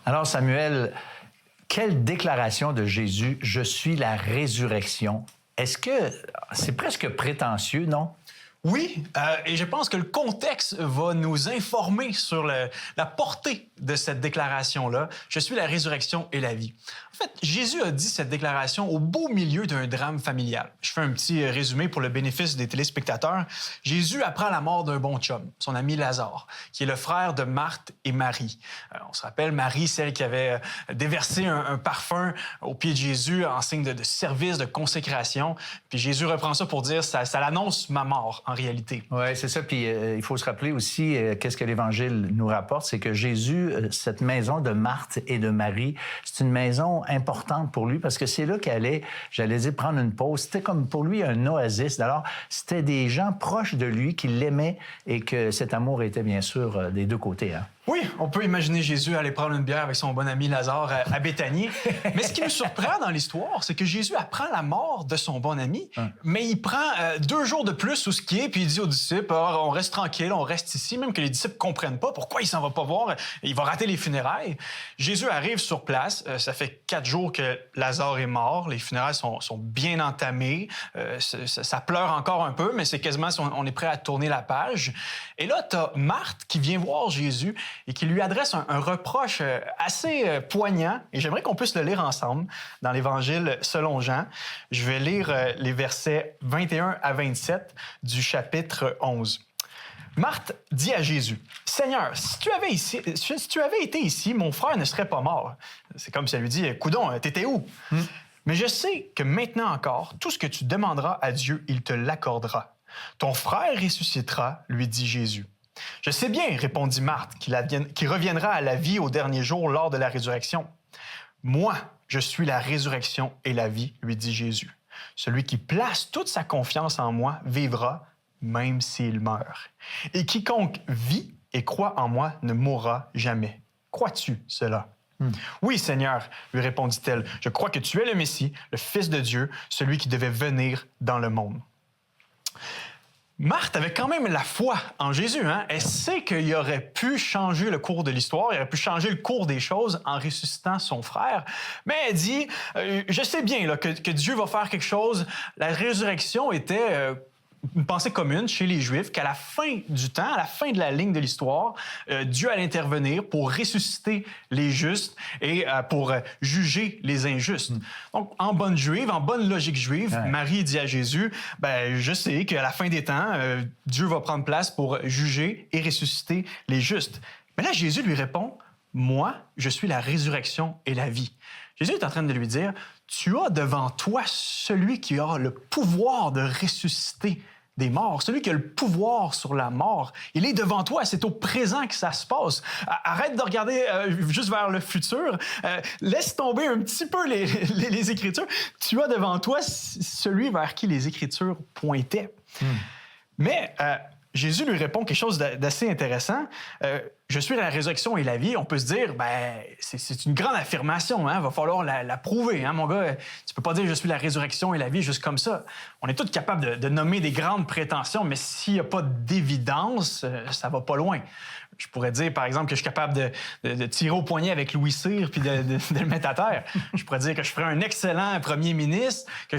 Alors, Samuel, quelle déclaration de Jésus, je suis la résurrection. Est-ce que c'est presque prétentieux, non? Oui, et je pense que le contexte va nous informer sur la portée de cette déclaration-là. Je suis la résurrection et la vie. En fait, Jésus a dit cette déclaration au beau milieu d'un drame familial. Je fais un petit résumé pour le bénéfice des téléspectateurs. Jésus apprend la mort d'un bon chum, son ami Lazare, qui est le frère de Marthe et Marie. On se rappelle, Marie, celle qui avait déversé un parfum au pied de Jésus en signe de service, de consécration. Puis Jésus reprend ça pour dire, ça l'annonce ma mort, en réalité. Oui, c'est ça. Puis il faut se rappeler aussi, qu'est-ce que l'Évangile nous rapporte, c'est que Jésus, cette maison de Marthe et de Marie, c'est une maison importante pour lui parce que c'est là qu'il allait, j'allais dire, prendre une pause. C'était comme pour lui un oasis. Alors, c'était des gens proches de lui qui l'aimaient et que cet amour était bien sûr des deux côtés. Hein? Oui, on peut imaginer Jésus aller prendre une bière avec son bon ami Lazare à Béthanie. Mais ce qui nous surprend dans l'histoire, c'est que Jésus apprend la mort de son bon ami, mais il prend 2 jours de plus sous skier, puis il dit aux disciples, on reste tranquille, on reste ici, même que les disciples comprennent pas pourquoi il s'en va pas voir, il va rater les funérailles. Jésus arrive sur place, ça fait 4 jours que Lazare est mort, les funérailles sont bien entamées, ça pleure encore un peu, mais c'est quasiment si on est prêt à tourner la page. Et là, t'as Marthe qui vient voir Jésus et qui lui adresse un reproche assez poignant. Et j'aimerais qu'on puisse le lire ensemble dans l'Évangile selon Jean. Je vais lire les versets 21 à 27 du chapitre 11. Marthe dit à Jésus, « Seigneur, si tu avais été ici, mon frère ne serait pas mort. » C'est comme si elle lui dit, « Coudon, t'étais où? Mais je sais que maintenant encore, tout ce que tu demanderas à Dieu, il te l'accordera. Ton frère ressuscitera, lui dit Jésus. « Je sais bien, répondit Marthe, qu'il reviendra à la vie au dernier jour lors de la résurrection. Moi, je suis la résurrection et la vie, lui dit Jésus. Celui qui place toute sa confiance en moi vivra, même s'il meurt. Et quiconque vit et croit en moi ne mourra jamais. Crois-tu cela? » Oui, Seigneur, lui répondit-elle, je crois que tu es le Messie, le Fils de Dieu, celui qui devait venir dans le monde. Marthe avait quand même la foi en Jésus. Hein? Elle sait qu'il aurait pu changer le cours de l'histoire, il aurait pu changer le cours des choses en ressuscitant son frère. Mais elle dit, je sais bien là, que Dieu va faire quelque chose. La résurrection était une pensée commune chez les Juifs qu'à la fin du temps, à la fin de la ligne de l'histoire, Dieu allait intervenir pour ressusciter les justes et pour juger les injustes. Donc, en bonne juive, en bonne logique juive, Marie dit à Jésus, je sais qu'à la fin des temps, Dieu va prendre place pour juger et ressusciter les justes. Mais là, Jésus lui répond, moi, je suis la résurrection et la vie. Jésus est en train de lui dire, tu as devant toi celui qui a le pouvoir de ressusciter des morts, celui qui a le pouvoir sur la mort. Il est devant toi, c'est au présent que ça se passe. Arrête de regarder juste vers le futur. Laisse tomber un petit peu les Écritures. Tu as devant toi celui vers qui les Écritures pointaient. Mais Jésus lui répond quelque chose d'assez intéressant. Je suis la résurrection et la vie. On peut se dire, c'est une grande affirmation. Hein? Va falloir la prouver. Hein, mon gars, tu peux pas dire je suis la résurrection et la vie juste comme ça. On est tous capables de nommer des grandes prétentions, mais s'il n'y a pas d'évidence, ça va pas loin. Je pourrais dire, par exemple, que je suis capable de tirer au poignet avec Louis Cyr puis de le mettre à terre. Je pourrais dire que je ferais un excellent premier ministre, que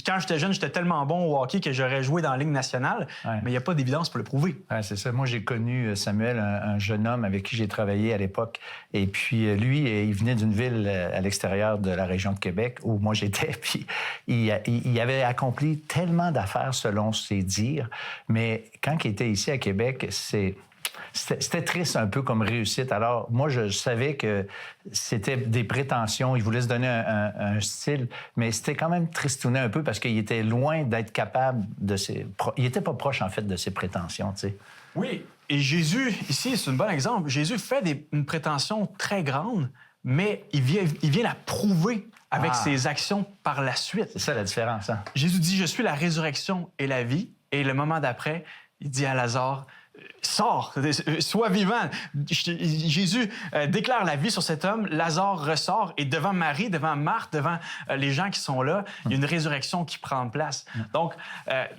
quand j'étais jeune, j'étais tellement bon au hockey que j'aurais joué dans la Ligue nationale, mais il n'y a pas d'évidence pour le prouver. Ouais, c'est ça. Moi, j'ai connu Samuel, un jeune homme avec qui j'ai travaillé à l'époque. Et puis, lui, il venait d'une ville à l'extérieur de la région de Québec où moi j'étais. Puis, il avait accompli tellement d'affaires selon ses dires. Mais quand il était ici à Québec, c'était triste un peu comme réussite. Alors, moi, je savais que c'était des prétentions. Il voulait se donner un style, mais c'était quand même tristouné un peu parce qu'il était loin d'être capable de ses... Il n'était pas proche, en fait, de ses prétentions, tu sais. Oui, et Jésus, ici, c'est un bon exemple. Jésus fait une prétention très grande, mais il vient la prouver avec ses actions par la suite. C'est ça la différence, hein? Jésus dit, je suis la résurrection et la vie. Et le moment d'après, il dit à Lazare, sors, sois vivant. Jésus déclare la vie sur cet homme. Lazare ressort et devant Marie, devant Marthe, devant les gens qui sont là, il y a une résurrection qui prend place. Donc,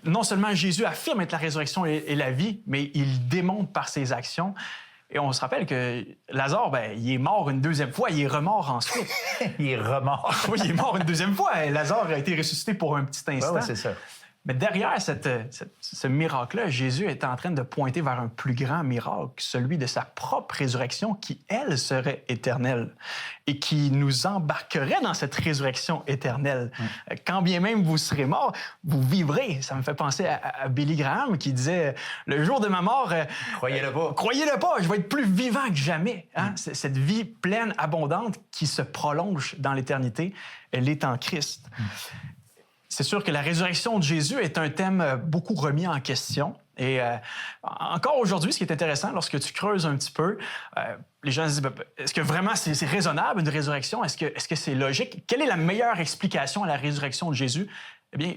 non seulement Jésus affirme être la résurrection et la vie, mais il démontre par ses actions. Et on se rappelle que Lazare, il est mort une deuxième fois, il est remort ensuite. Il est remort. Oui, il est mort une deuxième fois. Lazare a été ressuscité pour un petit instant. Oui, c'est ça. Mais derrière ce miracle-là, Jésus est en train de pointer vers un plus grand miracle, celui de sa propre résurrection qui, elle, serait éternelle et qui nous embarquerait dans cette résurrection éternelle. Quand bien même vous serez mort, vous vivrez. Ça me fait penser à Billy Graham qui disait « Le jour de ma mort, croyez-le pas. Croyez-le pas, je vais être plus vivant que jamais. » Cette vie pleine, abondante qui se prolonge dans l'éternité, elle est en Christ. C'est sûr que la résurrection de Jésus est un thème beaucoup remis en question. Et encore aujourd'hui, ce qui est intéressant, lorsque tu creuses un petit peu, les gens se disent, est-ce que vraiment c'est raisonnable une résurrection? Est-ce que c'est logique? Quelle est la meilleure explication à la résurrection de Jésus? Eh bien,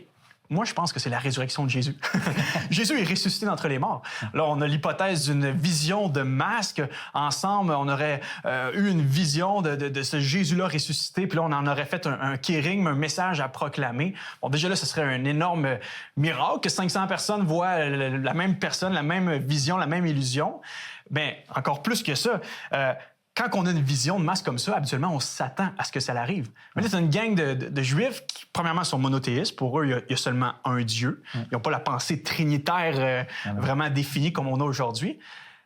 moi, je pense que c'est la résurrection de Jésus. Jésus est ressuscité d'entre les morts. Là, on a l'hypothèse d'une vision de masque. Ensemble, on aurait eu une vision de ce Jésus-là ressuscité, puis là, on en aurait fait un kérigme, un message à proclamer. Bon, déjà là, ce serait un énorme miracle que 500 personnes voient la même personne, la même vision, la même illusion. Bien, encore plus que ça, quand on a une vision de masse comme ça, habituellement, on s'attend à ce que ça arrive. Mais là, c'est une gang de Juifs qui, premièrement, sont monothéistes. Pour eux, il y a seulement un Dieu. Ils n'ont pas la pensée trinitaire vraiment définie comme on a aujourd'hui.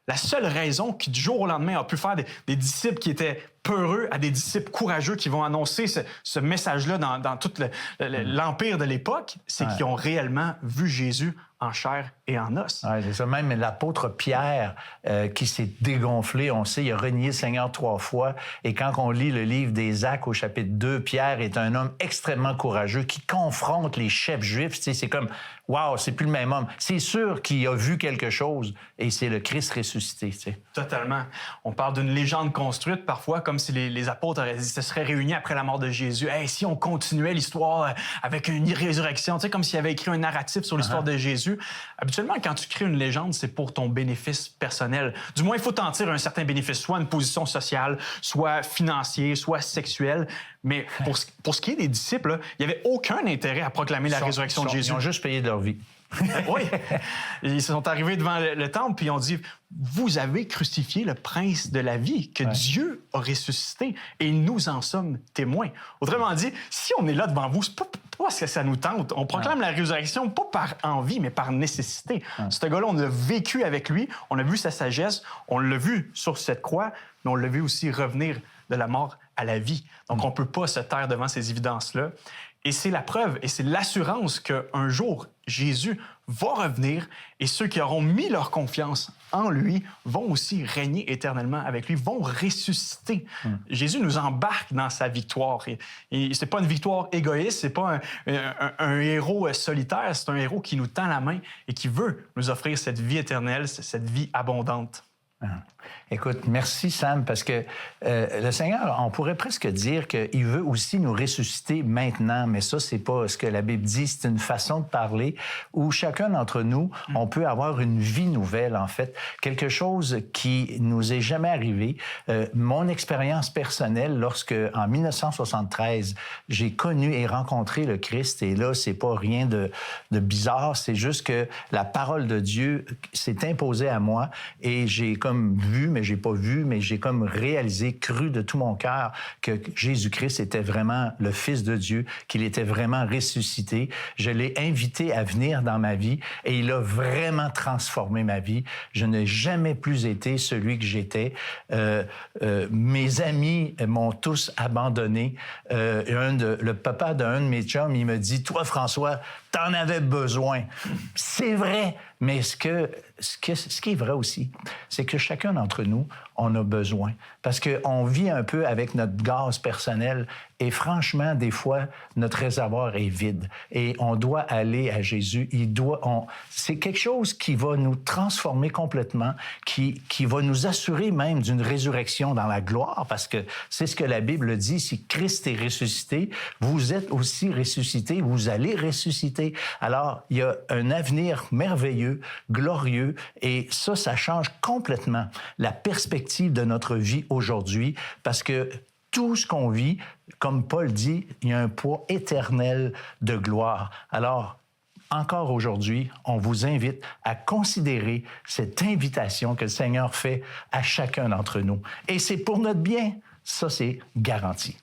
La seule raison qui, du jour au lendemain, a pu faire des disciples qui étaient peureux à des disciples courageux qui vont annoncer ce message-là dans tout l'empire de l'époque, c'est qu'ils ont réellement vu Jésus en chair et en os. Oui, c'est ça. Même l'apôtre Pierre qui s'est dégonflé, on sait, il a renié le Seigneur 3 fois. Et quand on lit le livre des Actes au chapitre 2, Pierre est un homme extrêmement courageux qui confronte les chefs juifs. Tu sais, c'est comme, wow, c'est plus le même homme. C'est sûr qu'il a vu quelque chose et c'est le Christ ressuscité. Tu sais. Totalement. On parle d'une légende construite parfois, comme si les apôtres se seraient réunis après la mort de Jésus. Hey, si on continuait l'histoire avec une résurrection, tu sais, comme s'il avait écrit un narratif sur l'histoire de Jésus. Habituellement, quand tu crées une légende, c'est pour ton bénéfice personnel. Du moins, il faut t'en tirer un certain bénéfice, soit une position sociale, soit financier, soit sexuel. Mais pour ce qui est des disciples, là, il n'y avait aucun intérêt à proclamer la résurrection de Jésus. Ils ont juste payé de leur vie. Oui. Ils sont arrivés devant le temple puis ils ont dit « Vous avez crucifié le prince de la vie que Dieu a ressuscité et nous en sommes témoins. » Autrement dit, si on est là devant vous, c'est pas parce que ça nous tente. On proclame la résurrection pas par envie, mais par nécessité. Ce gars-là, on a vécu avec lui, on a vu sa sagesse, on l'a vu sur cette croix, mais on l'a vu aussi revenir de la mort à la vie. Donc, on ne peut pas se taire devant ces évidences-là. Et c'est la preuve et c'est l'assurance qu'un jour, Jésus va revenir et ceux qui auront mis leur confiance en lui vont aussi régner éternellement avec lui, vont ressusciter. Jésus nous embarque dans sa victoire. Et c'est pas une victoire égoïste, c'est pas un héros solitaire, c'est un héros qui nous tend la main et qui veut nous offrir cette vie éternelle, cette vie abondante. Écoute, merci Sam, parce que le Seigneur, on pourrait presque dire qu'il veut aussi nous ressusciter maintenant, mais ça, c'est pas ce que la Bible dit, c'est une façon de parler où chacun d'entre nous, on peut avoir une vie nouvelle, en fait, quelque chose qui nous est jamais arrivé. Mon expérience personnelle, lorsque, en 1973, j'ai connu et rencontré le Christ, et là, c'est pas rien de bizarre, c'est juste que la parole de Dieu s'est imposée à moi et j'ai comme vu, mais j'ai pas vu, mais j'ai comme réalisé, cru de tout mon cœur que Jésus-Christ était vraiment le Fils de Dieu, qu'il était vraiment ressuscité. Je l'ai invité à venir dans ma vie et il a vraiment transformé ma vie. Je n'ai jamais plus été celui que j'étais. Mes amis m'ont tous abandonné. Le papa d'un de mes chums, il me dit « Toi, François, t'en avais besoin. » C'est vrai, mais ce qui est vrai aussi, c'est que chacun d'entre nous, on a besoin. Parce qu'on vit un peu avec notre gaz personnel et franchement, des fois, notre réservoir est vide. Et on doit aller à Jésus. C'est quelque chose qui va nous transformer complètement, qui va nous assurer même d'une résurrection dans la gloire, parce que c'est ce que la Bible dit, si Christ est ressuscité, vous êtes aussi ressuscité, vous allez ressusciter. Alors, il y a un avenir merveilleux, glorieux, et ça change complètement la perspective de notre vie aujourd'hui, parce que tout ce qu'on vit, comme Paul dit, il y a un poids éternel de gloire. Alors, encore aujourd'hui, on vous invite à considérer cette invitation que le Seigneur fait à chacun d'entre nous. Et c'est pour notre bien, ça c'est garanti.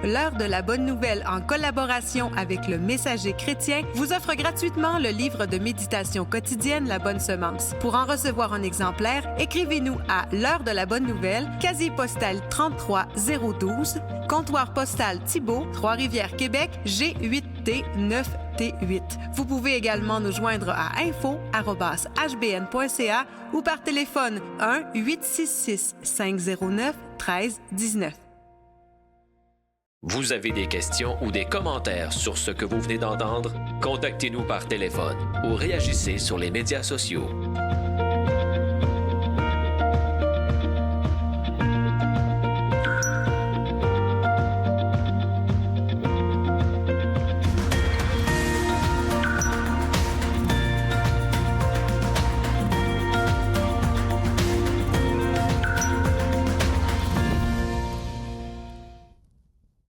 L'heure de la bonne nouvelle, en collaboration avec le Messager chrétien, vous offre gratuitement le livre de méditation quotidienne La Bonne Semence. Pour en recevoir un exemplaire, écrivez-nous à l'heure de la bonne nouvelle, casier postal 33012, comptoir postal Thibault, Trois-Rivières, Québec, G8T 9T8. Vous pouvez également nous joindre à info@hbn.ca ou par téléphone 1-866-509-1319. Vous avez des questions ou des commentaires sur ce que vous venez d'entendre? Contactez-nous par téléphone ou réagissez sur les médias sociaux.